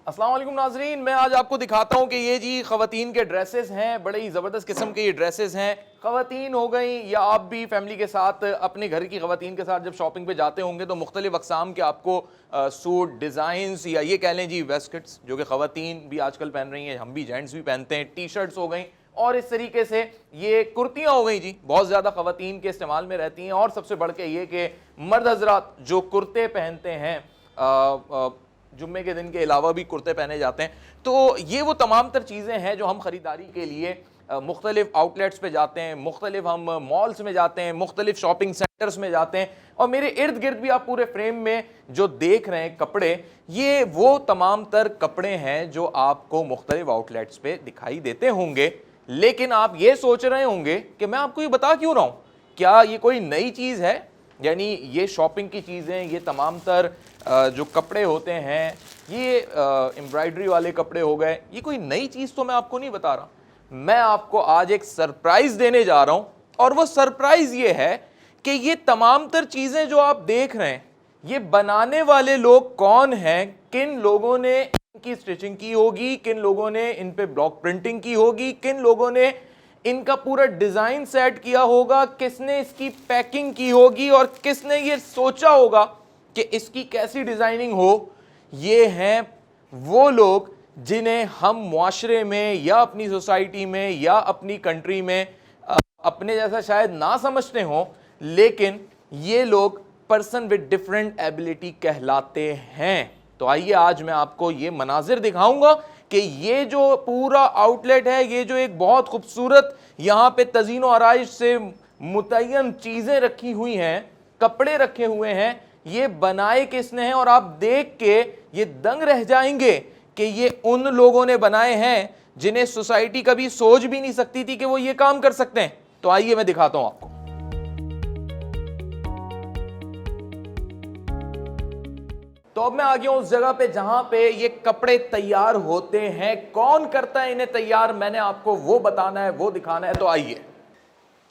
अस्सलाम वालेकुम नाजरीन, मैं आज आपको दिखाता हूँ कि ये जी ख़वातीन के ड्रेसेस हैं, बड़े ही ज़बरदस्त किस्म के ये ड्रेसेस हैं। ख़वातीन हो गई या आप भी फैमिली के साथ अपने घर की ख़वातीन के साथ जब शॉपिंग पे जाते होंगे तो मुख्तलिफ़ अक़साम के आपको सूट डिज़ाइंस या ये कह लें जी वेस्टकट्स जो कि ख़वातीन भी आजकल पहन रही हैं, हम भी जेंट्स भी पहनते हैं, टी शर्ट्स हो गई और इस तरीके से ये कुर्तियाँ हो गई जी, बहुत ज़्यादा ख़वातीन के इस्तेमाल में रहती हैं। और सबसे बढ़ के ये कि मर्द हज़रात जो कुर्ते पहनते हैं, जुम्मे के दिन के अलावा भी कुर्ते पहने जाते हैं। तो ये वो तमाम तर चीज़ें हैं जो हम ख़रीदारी के लिए मुख्तलिफ़ आउटलेट्स पे जाते हैं, मुख्तलिफ़ हम मॉल्स में जाते हैं, मुख्तलिफ़ शॉपिंग सेंटर्स में जाते हैं। और मेरे इर्द गिर्द भी आप पूरे फ्रेम में जो देख रहे हैं कपड़े, ये वो तमाम तर कपड़े हैं जो आपको मुख्तलिफ़ आउटलेट्स पे दिखाई देते होंगे। लेकिन आप ये सोच रहे होंगे कि मैं आपको ये बता क्यों रहा हूँ, क्या ये कोई नई चीज़ है? यानी ये शॉपिंग की चीज़ें, ये तमाम तर जो कपड़े होते हैं, ये एम्ब्रॉयडरी वाले कपड़े हो गए, ये कोई नई चीज़ तो मैं आपको नहीं बता रहा। मैं आपको आज एक सरप्राइज़ देने जा रहा हूँ और वो सरप्राइज़ ये है कि ये तमाम तर चीज़ें जो आप देख रहे हैं, ये बनाने वाले लोग कौन हैं, किन लोगों ने इनकी स्टिचिंग की होगी, किन लोगों ने इन पे ब्लॉक प्रिंटिंग की होगी, किन लोगों ने इनका पूरा डिज़ाइन सेट किया होगा, किसने इसकी पैकिंग की होगी और किसने ये सोचा होगा कि इसकी कैसी डिज़ाइनिंग हो। ये हैं वो लोग जिन्हें हम मुआशरे में या अपनी सोसाइटी में या अपनी कंट्री में अपने जैसा शायद ना समझते हों, लेकिन ये लोग पर्सन विद डिफरेंट एबिलिटी कहलाते हैं। तो आइए आज मैं आपको ये मनाजिर दिखाऊंगा कि ये जो पूरा आउटलेट है, ये जो एक बहुत खूबसूरत यहाँ पे तज़ीनो आराइश से मुतय्यन चीज़ें रखी हुई हैं, कपड़े रखे हुए हैं, ये बनाए किसने हैं। और आप देख के ये दंग रह जाएंगे कि ये उन लोगों ने बनाए हैं जिन्हें सोसाइटी कभी सोच भी नहीं सकती थी कि वो ये काम कर सकते हैं। तो आइए मैं दिखाता हूं आपको। तो अब मैं आ गया हूं उस जगह पे जहां पे ये कपड़े तैयार होते हैं। कौन करता है इन्हें तैयार, मैंने आपको वो बताना है, वो दिखाना है। तो आइए,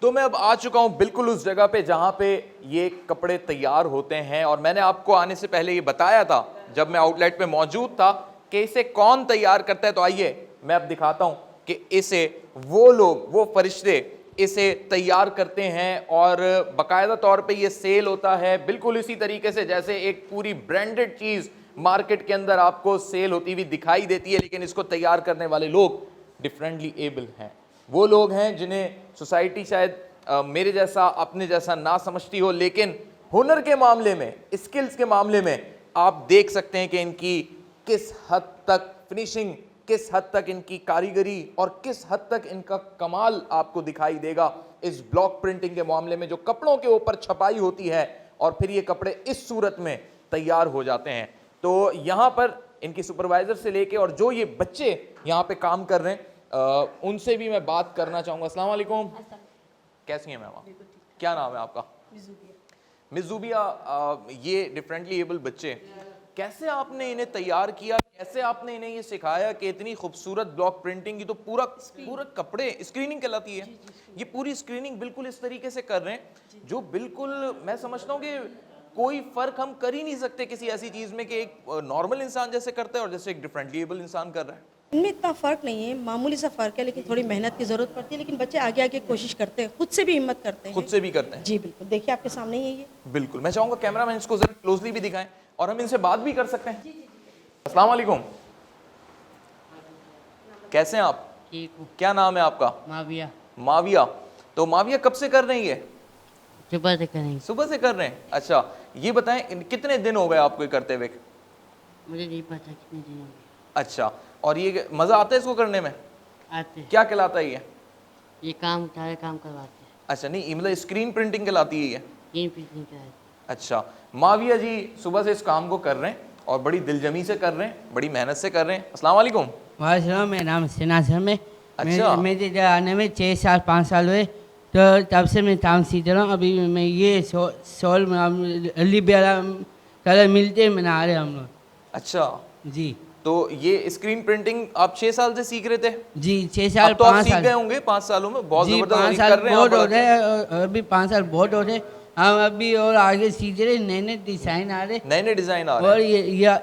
तो मैं अब आ चुका हूं बिल्कुल उस जगह पे जहां पे ये कपड़े तैयार होते हैं। और मैंने आपको आने से पहले ये बताया था जब मैं आउटलेट पे मौजूद था कि इसे कौन तैयार करता है। तो आइए मैं अब दिखाता हूं कि इसे वो लोग, वो फरिश्ते इसे तैयार करते हैं और बाकायदा तौर पे ये सेल होता है बिल्कुल इसी तरीके से जैसे एक पूरी ब्रांडेड चीज़ मार्केट के अंदर आपको सेल होती हुई दिखाई देती है। लेकिन इसको तैयार करने वाले लोग डिफरेंटली एबल हैं। वो लोग हैं जिन्हें सोसाइटी शायद मेरे जैसा, अपने जैसा ना समझती हो, लेकिन हुनर के मामले में, स्किल्स के मामले में आप देख सकते हैं कि इनकी किस हद तक फिनिशिंग, किस हद तक इनकी कारीगरी और किस हद तक इनका कमाल आपको दिखाई देगा इस ब्लॉक प्रिंटिंग के मामले में, जो कपड़ों के ऊपर छपाई होती है और फिर ये कपड़े इस सूरत में तैयार हो जाते हैं। तो यहाँ पर इनकी सुपरवाइजर से लेके और जो ये बच्चे यहाँ पे काम कर रहे हैं उनसे भी मैं बात करना चाहूँगा। अस्सलाम वालेकुम, कैसी हैं मैम आप? क्या नाम है आपका? मिज़ूबिया। ये डिफरेंटली एबल बच्चे, कैसे आपने इन्हें तैयार किया, कैसे आपने इन्हें ये सिखाया कि इतनी खूबसूरत ब्लॉक प्रिंटिंग की तो पूरा कपड़े स्क्रीनिंग कहलाती है, ये पूरी स्क्रीनिंग बिल्कुल इस तरीके से कर रहे हैं जो बिल्कुल मैं समझता हूँ कि कोई फ़र्क हम कर ही नहीं सकते किसी ऐसी चीज़ में कि एक नॉर्मल इंसान जैसे करता है और जैसे एक डिफरेंटली एबल इंसान कर रहा है। इनमें इतना फ़र्क नहीं है, मामूली सा फ़र्क है, लेकिन थोड़ी मेहनत की ज़रूरत पड़ती है। लेकिन बच्चे आगे आगे कोशिश करते हैं, खुद से भी हिम्मत करते हैं। खुद से भी करते हैं? जी बिल्कुल, देखिए आपके सामने ही है ये। बिल्कुल, मैं चाहूँगा कैमरामैन इसको जरा क्लोजली भी दिखाएं और हम इनसे बात भी कर सकते हैं। अस्सलाम वालेकुम, कैसे हैं आप? ठीक हूँ। क्या नाम है आपका? माविया। माविया। तो माविया कब से कर रही है? सुबह से करेंगे। सुबह से कर रहे हैं। अच्छा, ये बताएं कितने दिन हो गए आपको ये करते हुए? मुझे नहीं पता कितने दिन हो गए। अच्छा, और ये मज़ा आता है इसको करने में? आते हैं। क्या कहलाता है ये काम सारे काम करवाते हैं। अच्छा, नहीं मतलब स्क्रीन प्रिंटिंग कहलाती है ये? तीन पीस कराते। अच्छा, माविया जी सुबह से इस काम को कर रहे हैं और बड़ी दिलजमी से कर रहे हैं, बड़ी मेहनत से कर रहे हैं। अस्सलाम वालेकुम। वालेकुम, मेरा नाम सिनासर में। अच्छा। मेरे इधर आने में 6 साल 5 साल हुए, तो तब से मैं काम सीख रहा हूँ। अभी मैं ये सोल लिबिया कलर मिलते हैं बना रहे हम लोग। अच्छा जी, तो ये स्क्रीन प्रिंटिंग आप 6 साल से सीख रहे थे? जी 6 साल अब तो आप 5 सीख साल गए होंगे 5 साल में, बहुत जी जबरदस्त 5 और साल कर रहे हैं बहुत आप हो बड़ा रहे हैं। अभी 5 साल बहुत हो रहे, हम अभी और आगे सीख रहे, नए नए डिज़ाइन आ रहे। नए नए डिजाइन आ रहे और हैं।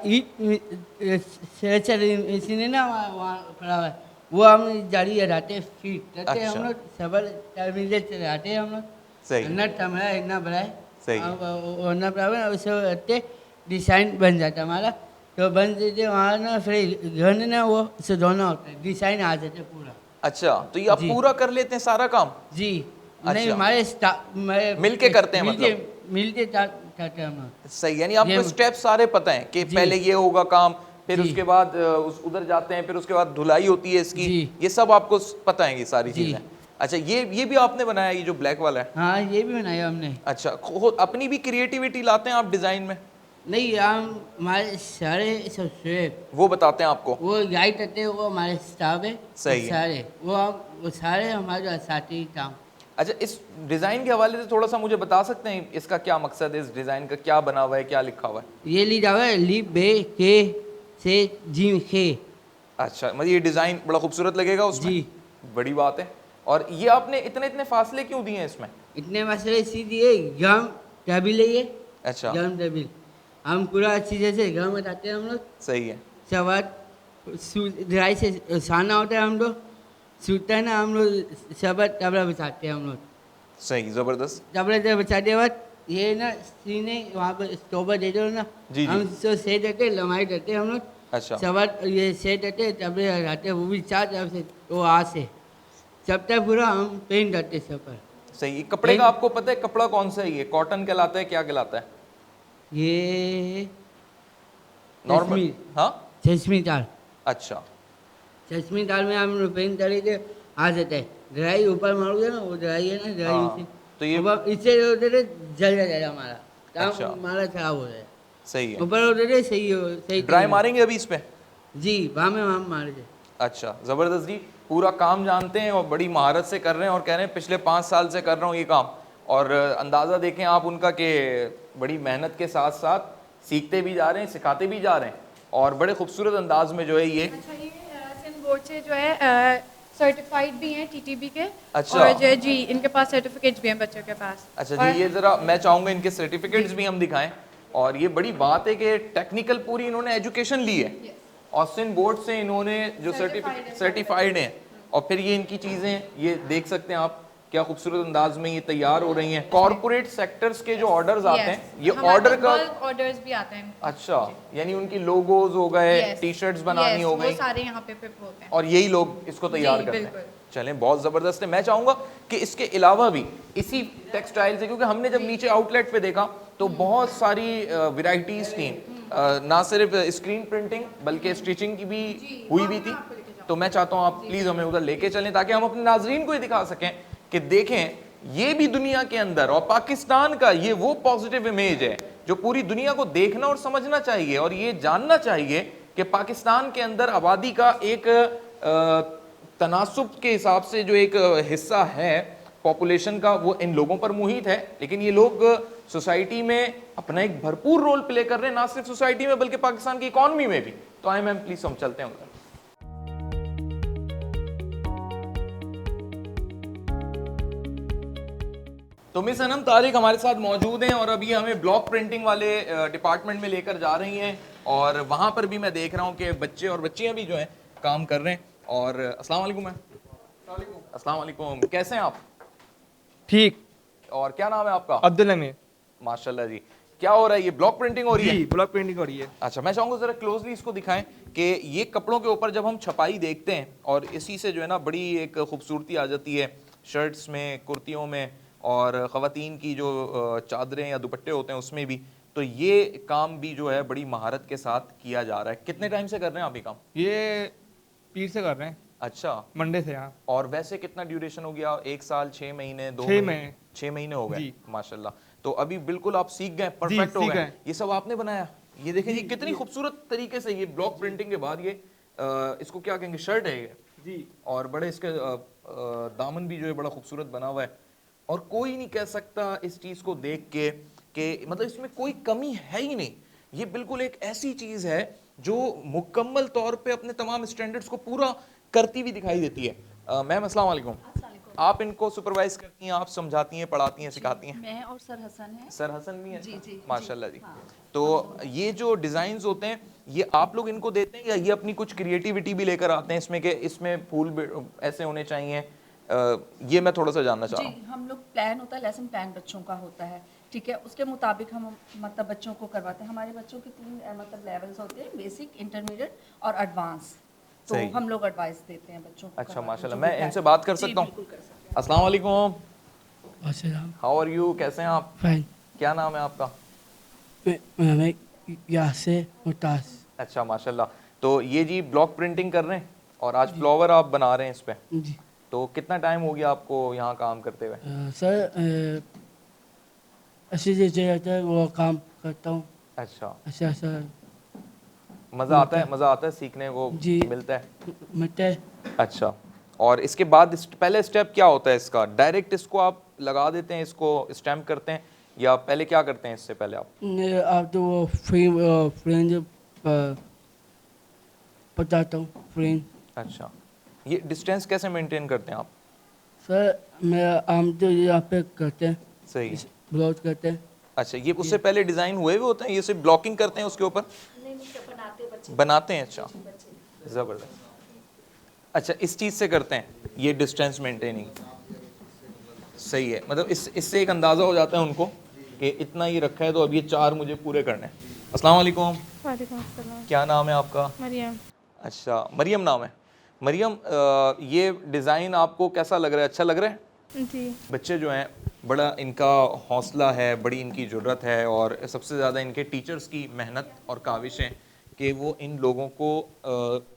ये स्ट्रेचर इसी ने ना वहाँ पड़ा हुआ है, वो हम जाली हटाते हैं, फीट करते हैं अच्छा। हम लोग, सबर टर्मिनेट चलाते हैं हम लोग। सही। इतना टमरा है, इतना बड़ा है। सही। वरना प्रॉब्लम है, उसे करते डिज़ाइन बन जाता है हमारा। तो बन देते वहाँ ना, फिर घर ना वो सुधोना होता है, डिज़ाइन आ जाते पूरा। अच्छा, तो ये आप जी। पूरा कर लेते हैं सारा काम? जी। अच्छा। नहीं, हमारे स्टाफ मिलके करते हैं मिलके करते हैं हम लोग। सही, यानी आपको ये- स्टेप सारे पता हैं कि जी। पहले ये होगा काम, फिर जी। उसके बाद उधर जाते हैं, फिर उसके बाद धुलाई होती है इसकी, जी। ये सब आपको पता है ये सारी जी। चीजें। अच्छा, ये भी आपने बनाया, ये जो ब्लैक वाला है? हाँ, ये भी बनाया हमने। अच्छा, अपनी भी क्रिएटिविटी लाते हैं आप डिजाइन में? नहीं, हम हमारे सारे सब्सक्राइब वो बताते हैं आपको? वो गाइड करते हैं, वो हमारे स्टाफ है। सही है। सारे वो सारे हमारे साथी काम। अच्छा, इस डिजाइन के हवाले से थोड़ा सा मुझे बता सकते हैं इसका क्या मकसद है, इस डिजाइन का क्या बना हुआ है, क्या लिखा हुआ है? ये ली जावा है, ली बे के से जिम खे। अच्छा, मतलब ये डिजाइन बड़ा खूबसूरत लगेगा उसमें? जी। बड़ी बात है। और ये आपने इतने इतने फासले क्यों दिए हैं इसमें? इतने मसले इसी दिए, गम टेबिल है ये। अच्छा। गम टेबिल हम पूरा अच्छी जैसे गम हटाते हैं हम लोग। सही है। सवार ड्राई से साना होता है, हम लोग सूता है ना, हम लोग सबर टबला बिछाते हैं हम लोग। सही, जबरदस्त। टबला जब बिछाते बाद ये ना सीने वहाँ पर स्टोवर दे दो ना, जी, जी। हम तो सेट देते हैं, लम्बाई देते हैं हम लोग। अच्छा। सवार ये सेट देते हैं, टबले हटाते हैं, वो भी चार तरफ से, वो हाथ से सब तक पूरा हम पेंट करते हैं सब पर। सही। ये कपड़े का आपको पता है कपड़ा कौन सा है? ये कॉटन कहलाता है, क्या कहलाता है? ये नॉर्मल? चश्मी। हाँ। चश्मी तार। अच्छा। चश्मी तार में हम पेंट करेंगे, आ जाता है। ड्राई ऊपर मारोगे ना, वो ड्राई है ना, ड्राई हाँ, से तो ये- ऊपर इससे होते थे, जल जाएगा हमारा काम, अच्छा। हमारा खराब हो जाएगा। सही है। ऊपर होते थे, सही हो, सही ड्राई तरीके मारेंगे अभी इस पे? से। जी, वहाँ में वहाँ मारे थे। अच्छा, जबरदस्त जी। पूरा काम जानते हैं और बड़ी महारत से कर रहे हैं, और कह रहे हैं पिछले 5 साल से कर रहा हूँ ये काम। और अंदाज़ा देखें आप उनका कि बड़ी मेहनत के साथ साथ सीखते भी जा रहे हैं, सिखाते भी जा रहे हैं, और बड़े खूबसूरत अंदाज में जो है ये। अच्छा, ये सिंध बोर्ड से जो है सर्टिफाइड भी हैं टीटीबी के। अच्छा। और जो है जी, इनके पास सर्टिफिकेट्स भी हैं बच्चों के पास। अच्छा और जी, ये ज़रा मैं चाहूँगा इनके सर्टिफिकेट्स भी हम दिखाएं। और ये बड़ी बात है कि टेक्निकल पूरी इन्होंने एजुकेशन ली है, और सिंध बोर्ड से इन्होंने जो सर्टिफाइड हैं, और फिर ये इनकी चीज़ें ये देख सकते हैं आप, क्या खूबसूरत अंदाज में ये तैयार हो रही हैं। कॉर्पोरेट सेक्टर्स के जो ऑर्डर्स आते हैं, ये ऑर्डर का? ऑर्डर्स भी आते हैं। अच्छा, यानी उनकी लोगोस हो गए, Yes. टी शर्ट्स बनानी हो वो गई, सारे यहाँ पे होते हैं। और यही लोग इसको तैयार जी, करते हैं। बिल्कुल। चलें, बहुत ज़बरदस्त है। मैं चाहूँगा कि इसके अलावा भी इसी टेक्सटाइल से, क्योंकि हमने जब नीचे आउटलेट पे देखा तो बहुत सारी वैरायटीज़ थी, ना सिर्फ स्क्रीन प्रिंटिंग बल्कि स्टिचिंग की भी हुई भी थी। तो मैं चाहता हूँ आप प्लीज़ हमें उधर लेके चलें, ताकि हम अपने नाजरीन को ये दिखा सकें कि देखें ये भी दुनिया के अंदर, और पाकिस्तान का ये वो पॉजिटिव इमेज है जो पूरी दुनिया को देखना और समझना चाहिए, और ये जानना चाहिए कि पाकिस्तान के अंदर आबादी का एक तनासुब के हिसाब से जो एक हिस्सा है पॉपुलेशन का, वो इन लोगों पर मुहित है, लेकिन ये लोग सोसाइटी में अपना एक भरपूर रोल प्ले कर रहे हैं, ना सिर्फ सोसाइटी में बल्कि पाकिस्तान की इकॉनमी में भी। तो आए मैम प्लीज हम चलते हैं उधर। तो मिस अनम तारिक हमारे साथ मौजूद हैं, और अभी हमें ब्लॉक प्रिंटिंग वाले डिपार्टमेंट में लेकर जा रही हैं, और वहाँ पर भी मैं देख रहा हूँ कि बच्चे और बच्चियाँ भी जो हैं काम कर रहे हैं। और अस्सलाम वालेकुम मैम। अस्सलाम वालेकुम, कैसे हैं आप? ठीक। और क्या नाम है आपका? अब्दुल अमीर। माशाल्लाह जी। क्या हो रहा है? ये ब्लॉक प्रिंटिंग हो रही है? जी, ब्लॉक प्रिंटिंग हो रही है। अच्छा, मैं चाहूँगा ज़रा क्लोजली इसको दिखाएं कि ये कपड़ों के ऊपर जब हम छपाई देखते हैं, और इसी से जो है ना बड़ी एक खूबसूरती आ जाती है शर्ट्स में, कुर्तियों में, और ख़वातीन की जो चादरें या दुपट्टे होते हैं उसमें भी। तो ये काम भी जो है बड़ी महारत के साथ किया जा रहा है। कितने टाइम से कर रहे हैं आप ये काम? ये पीर से कर रहे हैं। अच्छा। मंडे से। यहाँ। और वैसे कितना ड्यूरेशन हो गया? 1 साल, 6 महीने, 2 6 महीने? 6 महीने हो गए जी। माशाल्लाह। तो अभी बिल्कुल आप सीख गए, परफेक्ट हो सीख गए। गए। ये सब आपने बनाया? ये देखें जी, कितनी खूबसूरत तरीके से ये ब्लॉक प्रिंटिंग के बाद ये इसको क्या कहेंगे, शर्ट है ये जी। और बड़े इसके दामन भी जो है बड़ा खूबसूरत बना हुआ है, और कोई नहीं कह सकता इस चीज़ को देख के कि मतलब इसमें कोई कमी है ही नहीं। ये बिल्कुल एक ऐसी चीज़ है जो मुकम्मल तौर पे अपने तमाम स्टैंडर्ड्स को पूरा करती हुई दिखाई देती है। मैम अस्सलाम वालेकुम। आप इनको सुपरवाइज करती हैं, आप समझाती हैं, पढ़ाती हैं, सिखाती हैं? मैं और सर हसन है। सर हसन भी हैं? जी, जी, माशाल्लाह जी। हाँ। तो ये जो डिज़ाइंस होते हैं ये आप लोग इनको देते हैं या ये अपनी कुछ क्रिएटिविटी भी लेकर आते हैं इसमें कि इसमें फूल ऐसे होने चाहिए? ये मैं थोड़ा सा जानना चाह रहा हूँ। जी, हम लोग प्लान होता है, लेसन प्लान बच्चों का होता है, ठीक है, उसके मुताबिक हम मतलब बच्चों को करवाते हैं। हमारे बच्चों के 3 मतलब लेवल्स होते हैं, बेसिक, इंटरमीडिएट और एडवांस। तो सही। हम लोग एडवाइस देते हैं बच्चों को। अच्छा करवाते हैं, माशाल्लाह। जो मैं भी इनसे plan- बात कर जी, सकता हूँ? बिल्कुल कर सकते हैं। अस्सलाम वालेकुम, अस्सलाम हाउ आर यू, कैसे हैं आप? फाइन क्या नाम है आपका? मैं यासे मुतास अच्छा माशाल्लाह। तो ये जी ब्लॉक प्रिंटिंग कर रहे हैं और आज फ्लावर आप बना रहे हैं इस पे, जी तो कितना टाइम हो गया आपको यहाँ काम करते हुए? सर ऐसे जैसे रहता है वो काम करता हूँ अच्छा, ऐसा ऐसा मज़ा आता है? मज़ा आता है, सीखने को जी। मिलता है? मिलता है। अच्छा, और इसके बाद पहले स्टेप क्या होता है इसका? डायरेक्ट इसको आप लगा देते हैं, इसको स्टैम्प करते हैं, या पहले क्या करते हैं इससे पहले आप? आप तो वो फ्रेंड बताता हूँ फ्रेंड। अच्छा, ये डिस्टेंस कैसे मेंटेन करते हैं आप? सर मैं आम तो यहाँ पे करते हैं सही। ब्लॉक करते हैं। अच्छा, ये उससे पहले डिज़ाइन हुए हुए होते हैं, ये सिर्फ ब्लॉकिंग करते हैं उसके ऊपर? बनाते हैं। अच्छा, ज़बरदस्त। अच्छा, इस चीज़ से करते हैं ये डिस्टेंस मेंटेनिंग? सही है, मतलब इससे एक अंदाज़ा हो जाता है उनको कि इतना ही रखा है तो अब ये 4 मुझे पूरे करने हैं। अस्सलाम वालेकुम, वालेकुम अस्सलाम। क्या नाम है आपका? मरियम। अच्छा, मरियम नाम है। मरियम, ये डिज़ाइन आपको कैसा लग रहा है? अच्छा लग रहा है? जी। बच्चे जो हैं बड़ा इनका हौसला है, बड़ी इनकी ज़रूरत है, और सबसे ज़्यादा इनके टीचर्स की मेहनत और काविशें कि वो इन लोगों को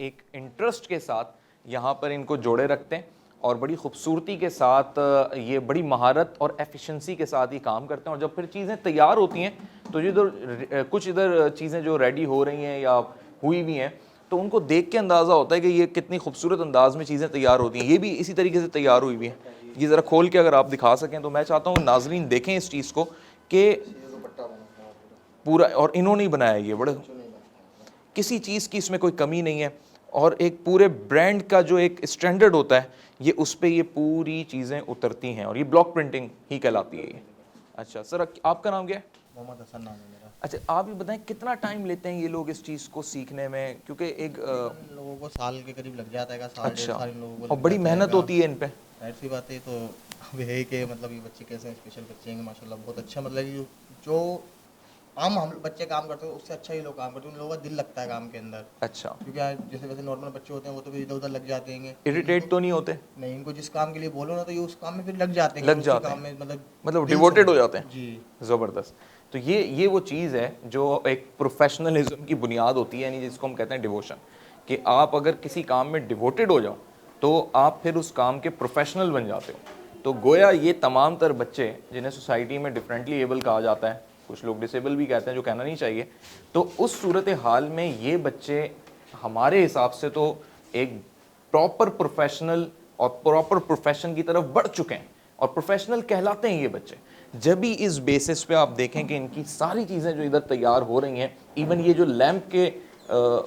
एक इंटरेस्ट के साथ यहाँ पर इनको जोड़े रखते हैं और बड़ी खूबसूरती के साथ ये बड़ी महारत और एफिशिएंसी के साथ ये काम करते हैं। और जब फिर चीज़ें तैयार होती हैं तो इधर कुछ इधर चीज़ें जो रेडी हो रही हैं या हुई भी हैं तो उनको देख के अंदाज़ा होता है कि ये कितनी खूबसूरत अंदाज में चीज़ें तैयार होती हैं। ये भी इसी तरीके से तैयार हुई हुई हैं। ये ज़रा खोल के अगर आप दिखा सकें तो मैं चाहता हूँ नाजरीन देखें इस चीज़ को कि पूरा, और इन्होंने ही बनाया ये, बड़े किसी चीज़ की इसमें कोई कमी नहीं है, और एक पूरे ब्रांड का जो एक स्टैंडर्ड होता है ये उस पर ये पूरी चीज़ें उतरती हैं, और ये ब्लॉक प्रिंटिंग ही कहलाती है ये। अच्छा सर, आपका नाम क्या है? मोहम्मद हसन नाम है मेरा। अच्छा, आप भी बताएं कितना टाइम लेते हैं ये लोग इस चीज़ को सीखने में? क्योंकि एक इन लोगों को साल के करीब लग जाता है, साल अच्छा, 1.5 साल इन लोगों को और लग बड़ी जाता मेहनत है। होती है इन पे। जाहिर सी बात है। तो अब यही कि मतलब ये बच्चे कैसे हैं, स्पेशल बच्चे हैं माशाल्लाह, बहुत अच्छा, मतलब कि जो आम हम बच्चे काम करते हैं उससे अच्छा ही लोग काम करते हैं, उन लोगों का दिल लगता है काम के अंदर। अच्छा, क्योंकि आज जैसे वैसे नॉर्मल बच्चे होते हैं वो तो फिर इधर उधर लग जाते हैं। इरिटेट तो नहीं होते? नहीं, इनको जिस काम के लिए बोलो ना तो ये उस काम में फिर लग जाते हैं, लग उसी जाते काम हैं। में मतलब दिल डिवोटेड से। हो जाते हैं। जी, ज़बरदस्त। तो ये वो चीज़ है जो एक प्रोफेशनलिज्म की बुनियाद होती है, यानी जिसको हम कहते हैं डिवोशन, कि आप अगर किसी काम में डिवोटेड हो जाओ तो आप फिर उस काम के प्रोफेशनल बन जाते हो। तो गोया ये तमाम तर बच्चे जिन्हें सोसाइटी में डिफरेंटली एबल कहा जाता है, कुछ लोग डिसेबल भी कहते हैं जो कहना नहीं चाहिए, तो उस सूरत हाल में ये बच्चे हमारे हिसाब से तो एक प्रॉपर प्रोफेशनल और प्रॉपर प्रोफेशन की तरफ बढ़ चुके हैं और प्रोफेशनल कहलाते हैं ये बच्चे। जब भी इस बेसिस पे आप देखें कि इनकी सारी चीज़ें जो इधर तैयार हो रही हैं, इवन ये जो लैंप के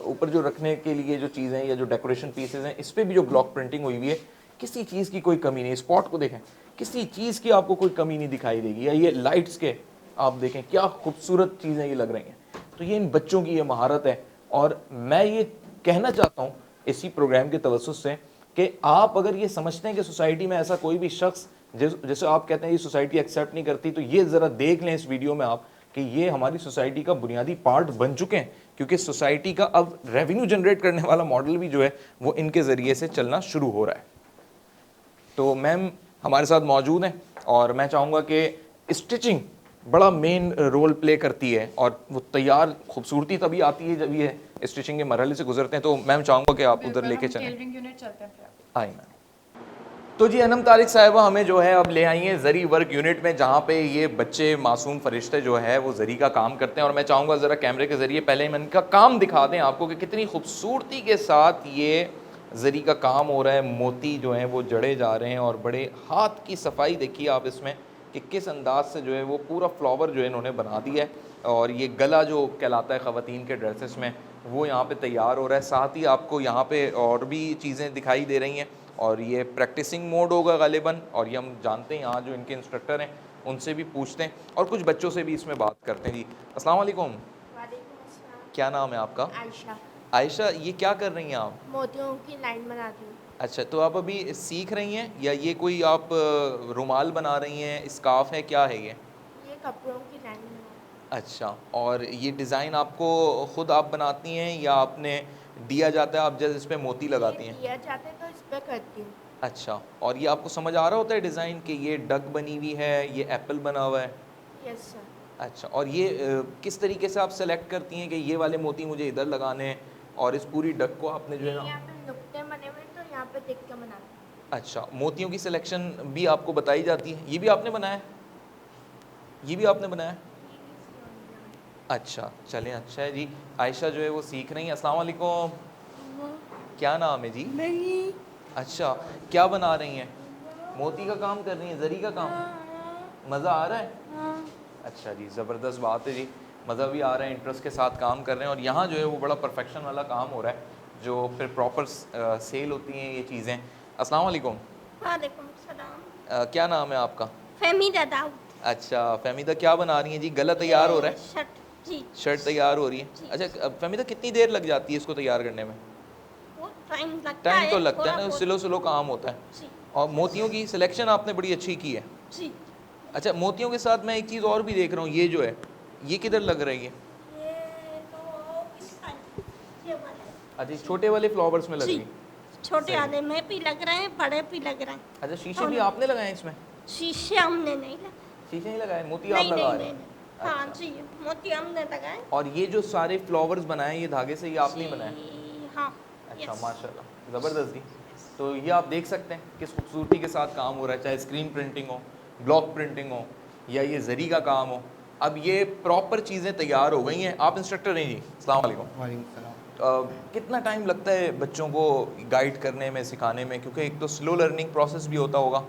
ऊपर जो रखने के लिए जो चीज़ें या जो डेकोरेशन पीसेज हैं, इस पर भी जो ब्लॉक प्रिंटिंग हुई हुई है, किसी चीज़ की कोई कमी नहीं। स्पॉट को देखें, किसी चीज़ की आपको कोई कमी नहीं दिखाई देगी। या ये लाइट्स के आप देखें क्या खूबसूरत चीज़ें ये लग रही हैं। तो ये इन बच्चों की ये महारत है, और मैं ये कहना चाहता हूँ इसी प्रोग्राम के तवज्जुह से कि आप अगर ये समझते हैं कि सोसाइटी में ऐसा कोई भी शख्स जैसे आप कहते हैं ये सोसाइटी एक्सेप्ट नहीं करती, तो ये ज़रा देख लें इस वीडियो में आप कि ये हमारी सोसाइटी का बुनियादी पार्ट बन चुके हैं, क्योंकि सोसाइटी का अब रेवेन्यू जनरेट करने वाला मॉडल भी जो है वो इनके ज़रिए से चलना शुरू हो रहा है। तो मैम हमारे साथ मौजूद हैं और मैं चाहूँगा कि स्टिचिंग बड़ा मेन रोल प्ले करती है, और वो तैयार खूबसूरती तभी आती है जब ये स्टिचिंग के मरहले से गुजरते हैं। तो मैम चाहूँगा कि आप उधर लेके चलें। टेलरिंग यूनिट चलते हैं फिर। आई मैम। तो जी अनम तारिक साहिबा हमें जो है अब ले आई हैं ज़री वर्क यूनिट में, जहाँ पे ये बच्चे मासूम फरिश्ते जो है वो ज़री का काम करते हैं। और मैं चाहूँगा ज़रा कैमरे के ज़रिए पहले हम इनका काम दिखा दें आपको कि कितनी खूबसूरती के साथ ये ज़री का काम हो रहा है। मोती जो हैं वो जड़े जा रहे हैं, और बड़े हाथ की सफाई देखिए आप इसमें कि किस अंदाज से जो है वो पूरा फ्लावर जो है इन्होंने बना दिया है। और ये गला जो कहलाता है ख़वातीन के ड्रेसेस में, वो यहाँ पे तैयार हो रहा है। साथ ही आपको यहाँ पे और भी चीज़ें दिखाई दे रही हैं, और ये प्रैक्टिसिंग मोड होगा गालिबन, और ये हम जानते हैं यहाँ जो इनके इंस्ट्रक्टर हैं उनसे भी पूछते हैं और कुछ बच्चों से भी इसमें बात करते हैं। जी अस्सलाम वालेकुम, क्या नाम है आपका? आयशा। आयशा, ये क्या कर रही हैं आप? मोतियों की लाइन बनाती हूँ। अच्छा, तो आप अभी सीख रही हैं या ये कोई आप रुमाल बना रही हैं, स्कार्फ है, क्या है ये? ये कपड़ों की लाइन बनाती अच्छा, और ये डिज़ाइन आपको ख़ुद आप बनाती हैं या आपने दिया जाता है, आप जैसे इस पर मोती हूँ। लगाती ये हैं? दिया जाता है तो इस पर करती हूँ। अच्छा, और ये आपको समझ आ रहा होता है डिज़ाइन कि ये डक बनी हुई है, ये एप्पल बना हुआ है? Yes sir. अच्छा, और ये किस तरीके से आप सेलेक्ट करती हैं कि ये वाले मोती मुझे इधर लगाने हैं, और इस पूरी डक को आपने जो है ना? यहाँ पे नुक्ते बने हुए हैं तो यहाँ पे देख के बनाती हूँ। अच्छा, मोतियों की सिलेक्शन भी आपको बताई जाती है? ये भी आपने बनाया है? ये भी आपने बनाया है? अच्छा, चलें, अच्छा है जी। आयशा जो है वो सीख रही हैं। अस्सलाम वालेकुम, क्या नाम है जी? नहीं। अच्छा, क्या बना रही हैं? मोती का काम कर रही हैं, जरी का काम? मज़ा आ रहा है? अच्छा जी, ज़बरदस्त बात है जी, मज़ा भी आ रहा है, इंटरेस्ट के साथ काम कर रहे हैं, और यहाँ जो है वो बड़ा परफेक्शन वाला काम हो रहा है जो फिर प्रॉपर सेल होती हैं ये चीज़ें। अस्सलाम वालेकुम, वालेकुम सलाम। क्या नाम है आपका? फहमीदा दाऊद। अच्छा, फहमीदा क्या बना रही हैं जी? गला तैयार हो रहा है? शर्ट जी। शर्ट तैयार हो रही है? अच्छा फहमीदा, कितनी देर लग जाती है इसको तैयार करने में? वो टाइम लगता है। टाइम तो लगता है थोड़ा ना, बहुत। स्लो स्लो काम होता है। जी और मोतियों की सिलेक्शन आपने बड़ी अच्छी की है। जी। अच्छा, मोतियों के साथ मैं एक चीज़ और भी देख रहा हूँ, ये जो है ये किधर लग रही है? ये तो इस साइड ये वाला है। अच्छा, ये छोटे वाले फ्लावर्स में लग जी। रही? छोटे सही। वाले में भी लग रहे हैं, बड़े भी लग रहे हैं। अच्छा, शीशे भी आपने लगाए हैं इसमें? शीशे हमने नहीं लगाए। शीशे नहीं लगाए, मोती आप नहीं लगा नहीं रहे नहीं। हैं? हाँ अच्छा। जी, मोती हमने लगाए। और ये जो सारे फ्लावर्स बनाए ये धागे से, ये आपने ही बनाए? जी, हाँ। अच्छा, यस। माशाल्लाह, ज़बरदस्त जी। तो ये आप देख सकते हैं किस खूबसूरती के साथ काम हो रहा है, चाहे स्क्रीन प्रिंटिंग हो, ब्लॉक प्रिंटिंग हो, या ये जरी का काम हो। अब ये प्रॉपर चीज़ें तैयार हो गई हैं। आप इंस्ट्रक्टर हैं जी? अस्सलाम वालेकुम। वालेकुम सलाम। कितना टाइम लगता है बच्चों को गाइड करने में, सिखाने में? क्योंकि एक तो स्लो लर्निंग प्रोसेस भी होता होगा,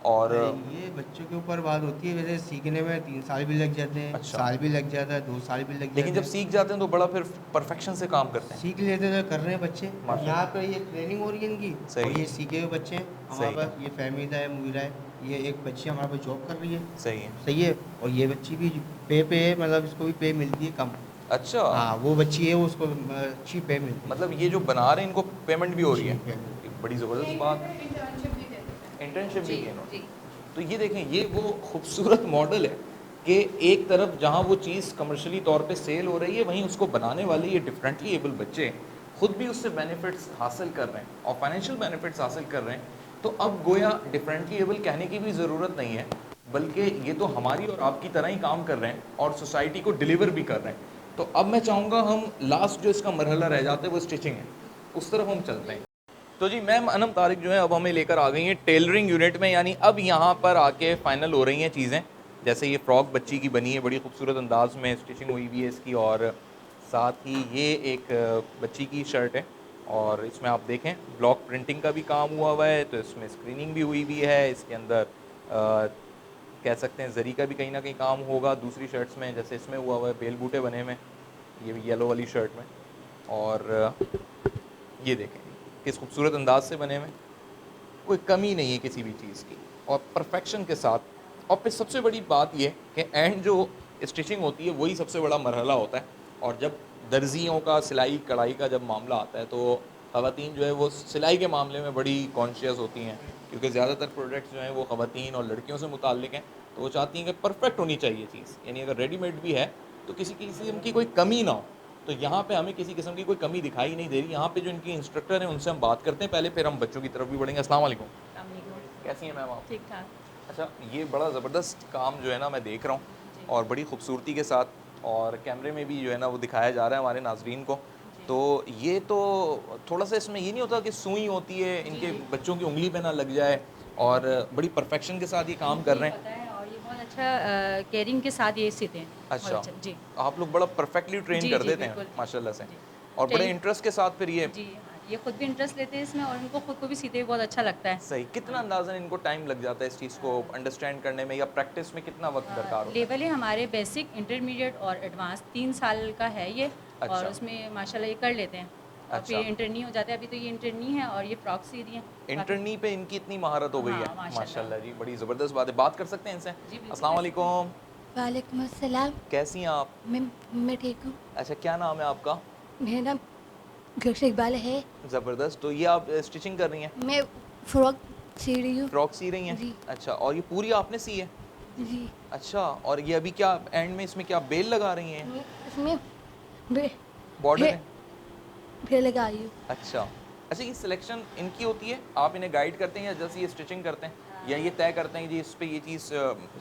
और ये बच्चों के ऊपर बात होती है, वैसे सीखने में 3 साल भी लग जाते हैं, अच्छा। साल भी लग जाता है, 2 साल भी लग जाते लेकिन जब हैं। सीख जाते हैं तो बड़ा फिर परफेक्शन से काम करते हैं। सीख लेते हैं तो कर रहे हैं बच्चे। माशाल्लाह। यहाँ पे ये ट्रेनिंग हो रही है इनकी, सही। और ये सीखे हुए बच्चे हैं हमारे सही। पास। ये फहमीदा है, मुगीरा है, ये एक बच्ची हमारे पास जॉब कर रही है। सही है। सही है। और ये बच्ची भी पे है, मतलब इसको भी पे मिलती है कम। अच्छा, हाँ, वो बच्ची है, उसको अच्छी पे मिलती है। मतलब ये जो बना रहे हैं इनको पेमेंट भी हो रही है? जी, payment। ये बड़ी ज़बरदस्त बात। इंटर्नशिप भी देते हैं। इंटर्नशिप भी जी, की इन्होंने। जी। तो ये देखें, ये वो खूबसूरत मॉडल है कि एक तरफ जहाँ वो चीज़ कमर्शियली तौर पे सेल हो रही है, वहीं उसको बनाने वाले ये डिफरेंटली एबल बच्चे खुद भी उससे बेनिफिट्स हासिल कर रहे हैं और फाइनेंशियल बेनिफिट्स हासिल कर रहे हैं। तो अब गोया डिफरेंटली एबल कहने की भी ज़रूरत नहीं है, बल्कि ये तो हमारी और आपकी तरह ही काम कर रहे हैं और सोसाइटी को डिलीवर भी कर रहे हैं। तो अब मैं चाहूँगा हम लास्ट जो इसका मरहला रह जाता है वो स्टिचिंग है, उस तरफ हम चलते हैं। तो जी मैम अनम तारिक जो है अब हमें लेकर आ गई हैं टेलरिंग यूनिट में, यानी अब यहाँ पर आके फ़ाइनल हो रही हैं चीज़ें। जैसे ये फ़्रॉक बच्ची की बनी है, बड़ी खूबसूरत अंदाज में स्टिचिंग हुई हुई है इसकी, और साथ ही ये एक बच्ची की शर्ट है और इसमें आप देखें ब्लॉक प्रिंटिंग का भी काम हुआ हुआ है, तो इसमें स्क्रीनिंग भी हुई हुई है। इसके अंदर कह सकते हैं जरी का भी कहीं ना कहीं काम होगा दूसरी शर्ट्स में, जैसे इसमें हुआ हुआ है बेल बूटे बने में, ये भी येलो वाली शर्ट में। और ये देखें किस खूबसूरत अंदाज से बने में, कोई कमी नहीं है किसी भी चीज़ की, और परफेक्शन के साथ। और फिर सबसे बड़ी बात ये कि एंड जो स्टिचिंग होती है वही सबसे बड़ा मरहला होता है, और जब दर्जियों का सिलाई कढ़ाई का जब मामला आता है तो ख़वातीन जो है वो सिलाई के मामले में बड़ी कॉन्शियस होती हैं, क्योंकि ज़्यादातर प्रोडक्ट्स जो हैं वो ख़वातीन और लड़कियों से मुताल्लिक़ हैं, तो वो चाहती हैं कि परफेक्ट होनी चाहिए चीज़, यानी अगर रेडीमेड भी है तो किसी किस्म की कोई कमी ना हो। तो यहाँ पे हमें किसी किस्म की कोई कमी दिखाई नहीं दे रही। यहाँ पे जो इनकी इंस्ट्रक्टर हैं उनसे हम बात करते हैं पहले, फिर हम बच्चों की तरफ भी बढ़ेंगे। अस्सलाम वालेकुम, कैसी हैं मैम आप? ठीक ठाक। अच्छा, ये बड़ा ज़बरदस्त काम जो है ना मैं देख रहा हूँ, और बड़ी खूबसूरती के साथ, और कैमरे में भी जो है ना वो दिखाया जा रहा है हमारे नाजरीन को। तो ये तो थोड़ा सा इसमें ये नहीं होता कि सुई होती है इनके बच्चों की उंगली पे ना लग जाए, और बड़ी परफेक्शन के साथ ये काम कर रहे हैं। पता है, और ये बहुत अच्छा केयरिंग के साथ ये सीते हैं। अच्छा, बहुत जी आप लोग बड़ा परफेक्टली ट्रेन जी, कर जी, देते हैं बिल्कुल। माशाल्लाह से, जी। और बड़े ट्रेन- इंटरेस्ट के साथ फिर ये जी हाँ, ये खुद भी इंटरेस्ट लेते हैं इसमें, और इनको खुद को भी सीते हुए बहुत अच्छा लगता है। सही। कितना अंदाज़न इनको टाइम लग जाता है इस चीज़ को अंडरस्टैंड करने में, या प्रैक्टिस में कितना वक्त दरकार होता है? लेवल है हमारे बेसिक, इंटरमीडिएट और एडवांस, 3 साल का है ये। अच्छा। और उसमें माशाल्लाह ये कर लेते हैं। और अच्छा। फिर इंटरनी हो जाता है। अभी तो ये इंटरनी है और ये फ्रॉक सी रही है। इंटरनी पे इनकी इतनी महारत हो गई हाँ, है, माशाल्लाह। माशाल्लाह जी, बड़ी ज़बरदस्त बात है। बात कर सकते हैं इनसे? जी, बिल्कुल अस्सलाम कर वालेकुम, वालेकुम अस्सलाम। कैसी हैं आप? मैं ठीक हूँ। अच्छा, क्या नाम है आपका? मेरा नाम गुलशन इकबाल है। ज़बरदस्त। तो ये आप स्टिचिंग कर रही हैं, मैं फ्रॉक सी रही हूँ। फ्रॉक सी रही हैं? जी। अच्छा, और ये पूरी आपने सी है? जी। अच्छा, और ये अभी क्या एंड में इसमें क्या बेल लगा रही हैं? इसमें बे- बॉर्डर बे- है? फिर लगा रही हूँ। अच्छा अच्छा, ये सिलेक्शन इनकी होती है, आप इन्हें गाइड करते हैं या जैसे ये स्टिचिंग करते हैं, या ये तय करते हैं कि जी इस पे ये चीज़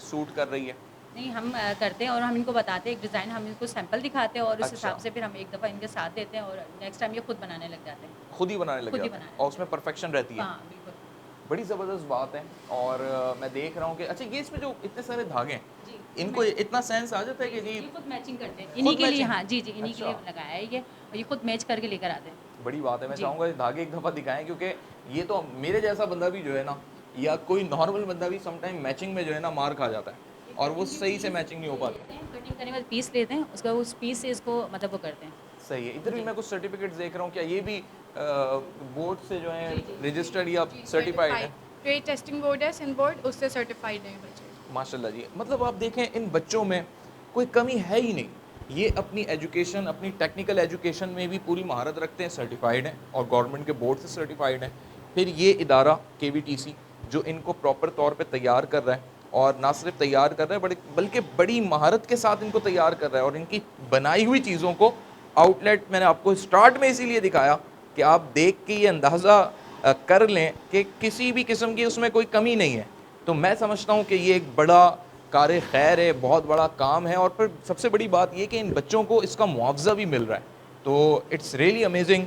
सूट कर रही है? नहीं, हम करते हैं और हम इनको बताते हैं एक डिज़ाइन, हम इनको सैंपल दिखाते हैं और उस अच्छा। हिसाब से फिर हम एक दफ़ा इनके साथ देते हैं और नेक्स्ट टाइम ये खुद बनाने लग जाते हैं। खुद ही बनाने लग खुद ही जाते हैं बनाने और लग उसमें परफेक्शन रहती है। हाँ, बिल्कुल। बड़ी ज़बरदस्त बात है। और मैं देख रहा हूँ कि अच्छा, ये इसमें जो इतने सारे धागे हैं, जी, इनको इतना सेंस आ जाता है कि जी ये खुद मैचिंग करते हैं। इन्हीं के लिए, matching? हाँ जी जी, इन्हीं के लिए अच्छा। लगाया है ये और ये खुद मैच करके लेकर आते हैं। बड़ी बात है। मैं जी। चाहूँगा ये धागे एक दफ़ा दिखाएं, क्योंकि ये तो मेरे जैसा बंदा भी जो है ना, या कोई नॉर्मल बंदा भी समटाइम मैचिंग में जो है ना मार खा जाता है और वो सही से मैचिंग नहीं हो पाती। कटिंग करने के बाद पीस लेते हैं, उसका उस पीस से इसको मतलब वो करते हैं। सही है। इधर भी मैं कुछ सर्टिफिकेट्स देख रहा हूँ, क्या ये भी बोर्ड से जो है रजिस्टर्ड या सर्टिफाइड है? ट्रेड टेस्टिंग बोर्ड है, सिंध बोर्ड, उससे सर्टिफाइड है बच्चे। माशाल्लाह जी। मतलब आप देखें, इन बच्चों में कोई कमी है ही नहीं। ये अपनी एजुकेशन, अपनी टेक्निकल एजुकेशन में भी पूरी महारत रखते हैं, सर्टिफाइड हैं और गवर्नमेंट के बोर्ड से सर्टिफाइड हैं। फिर ये इदारा KVTC जो इनको प्रॉपर तौर पे तैयार कर रहा है, और ना सिर्फ तैयार कर रहा है बल्कि बड़ी महारत के साथ इनको तैयार कर रहा है, और इनकी बनाई हुई चीज़ों को आउटलेट मैंने आपको स्टार्ट में इसीलिए दिखाया कि आप देख के ये अंदाज़ा कर लें कि किसी भी किस्म की उसमें कोई कमी नहीं है। तो मैं समझता हूँ कि ये एक बड़ा कार खैर है, बहुत बड़ा काम है। और फिर सबसे बड़ी बात ये कि इन बच्चों को इसका मुआवजा भी मिल रहा है। तो it's really amazing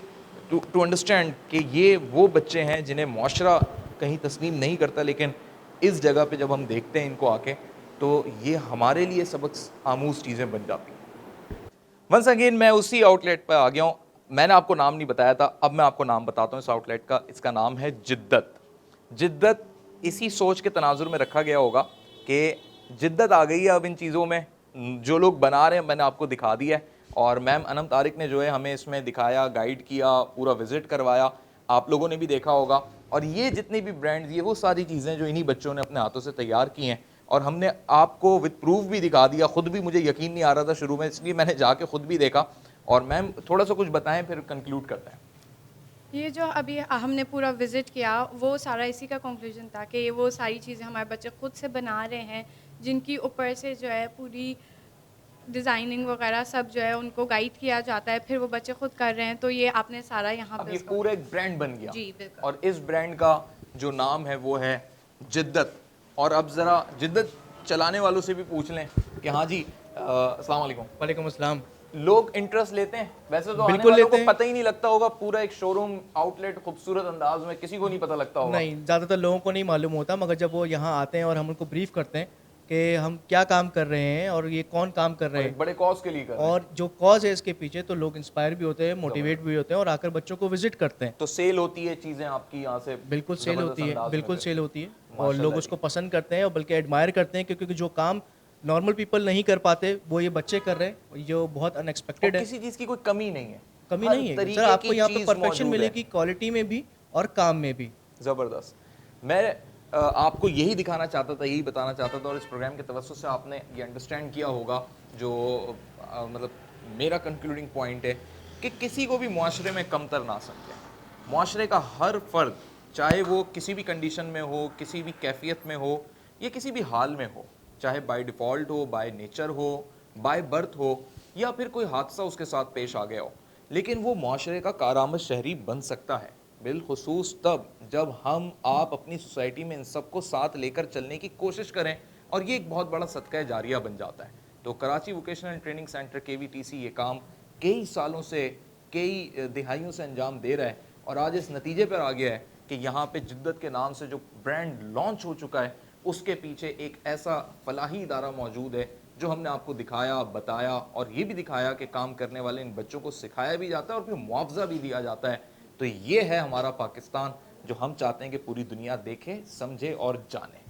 to understand कि ये वो बच्चे हैं जिन्हें मुआशरा कहीं तस्लीम नहीं करता, लेकिन इस जगह पे जब हम देखते हैं इनको आके, तो ये हमारे लिए सबक आमूज़ चीज़ें बन जाती हैं। वंस अगेन मैं उसी आउटलेट पर आ गया हूँ। मैंने आपको नाम नहीं बताया था, अब मैं आपको नाम बताता हूँ इस आउटलेट का। इसका नाम है जिद्दत। जिद्दत इसी सोच के तनाजुर में रखा गया होगा कि जिद्दत आ गई है अब इन चीज़ों में, जो लोग बना रहे हैं मैंने आपको दिखा दिया है। और मैम अनम तारिक ने जो है हमें इसमें दिखाया, गाइड किया, पूरा विज़िट करवाया, आप लोगों ने भी देखा होगा। और ये जितनी भी ब्रांड्स, ये वो सारी चीज़ें जो इन्हीं बच्चों ने अपने हाथों से तैयार की हैं, और हमने आपको विद प्रूफ भी दिखा दिया। ख़ुद भी मुझे यकीन नहीं आ रहा था शुरू में, इसलिए मैंने जाके ख़ुद भी देखा। और मैम थोड़ा सा कुछ बताएं, फिर कंक्लूड करते हैं। ये जो अभी हमने पूरा विज़िट किया, वो सारा इसी का कंक्लूजन था कि वो सारी चीज़ें हमारे बच्चे खुद से बना रहे हैं, जिनकी ऊपर से जो है पूरी डिज़ाइनिंग वगैरह सब जो है उनको गाइड किया जाता है, फिर वो बच्चे खुद कर रहे हैं। तो ये आपने सारा यहाँ अब पे ये पूरा एक ब्रांड बन गया। जी बिल्कुल। और इस ब्रांड का जो नाम है वो है जिद्दत। और अब ज़रा जिद्दत चलाने वालों से भी पूछ लें कि हाँ जी, अस्सलाम वालेकुम। वालेकुम अस्सलाम। लोग इंटरेस्ट लेते हैं वैसे तो, आने बिल्कुल वालों लेते को हैं। पता ही नहीं लगता होगा, पूरा एक शोरूम आउटलेट खूबसूरत अंदाज में, किसी को नहीं पता लगता होगा। नहीं, ज़्यादातर लोगों को नहीं मालूम होता, मगर जब वो यहाँ आते हैं और हम उनको ब्रीफ करते हैं कि हम क्या काम कर रहे हैं और ये कौन काम कर रहे और हैं, एक बड़े कॉज के लिए कर रहे हैं। और जो कॉज है इसके पीछे, तो लोग इंस्पायर भी होते हैं, मोटिवेट भी होते हैं और आकर बच्चों को विजिट करते हैं। तो सेल होती है चीज़ें आपकी यहाँ से? बिल्कुल सेल जबरदस्त होती है, अंदाज में बिल्कुल फिर। सेल होती है और माशाल्लाह लोग जी। उसको पसंद करते हैं और बल्कि एडमायर करते हैं, क्योंकि जो काम नॉर्मल पीपल नहीं कर पाते वो ये बच्चे कर रहे हैं, जो बहुत और अनएक्सपेक्टेड है। किसी चीज़ की कोई कमी नहीं है, कमी हर नहीं है तरीके सर, आपको की यहाँ पे चीज़ परफेक्शन मौजूद है। मिलेगी, क्वालिटी में भी और काम में भी। ज़बरदस्त। मैं आपको यही दिखाना चाहता था, यही बताना चाहता था, और इस प्रोग्राम के तवज्जो से आपने ये अंडरस्टैंड किया होगा, जो मतलब मेरा कंक्लूडिंग पॉइंट है कि किसी को भी मुआशरे में कमतर ना समझें। मुआशरे का हर फ़र्द, चाहे वो किसी भी कंडीशन में हो, किसी भी कैफियत में हो, या किसी भी हाल में हो, चाहे बाय डिफ़ॉल्ट हो, बाय नेचर हो, बाय बर्थ हो, या फिर कोई हादसा उसके साथ पेश आ गया हो, लेकिन वो मुआशरे का कारामद शहरी बन सकता है, बिलखुसूस तब जब हम आप अपनी सोसाइटी में इन सबको साथ लेकर चलने की कोशिश करें, और ये एक बहुत बड़ा सदका जारिया बन जाता है। तो Karachi vocational training centre KVTC ये काम कई सालों से, कई दिहाइयों से अंजाम दे रहा है, और आज इस नतीजे पर आ गया है कि यहाँ पे जिद्दत के नाम से जो ब्रांड लॉन्च हो चुका है, उसके पीछे एक ऐसा फलाही इदारा मौजूद है जो हमने आपको दिखाया, बताया, और ये भी दिखाया कि काम करने वाले इन बच्चों को सिखाया भी जाता है और फिर मुआवजा भी दिया जाता है। तो ये है हमारा पाकिस्तान, जो हम चाहते हैं कि पूरी दुनिया देखे, समझे और जाने।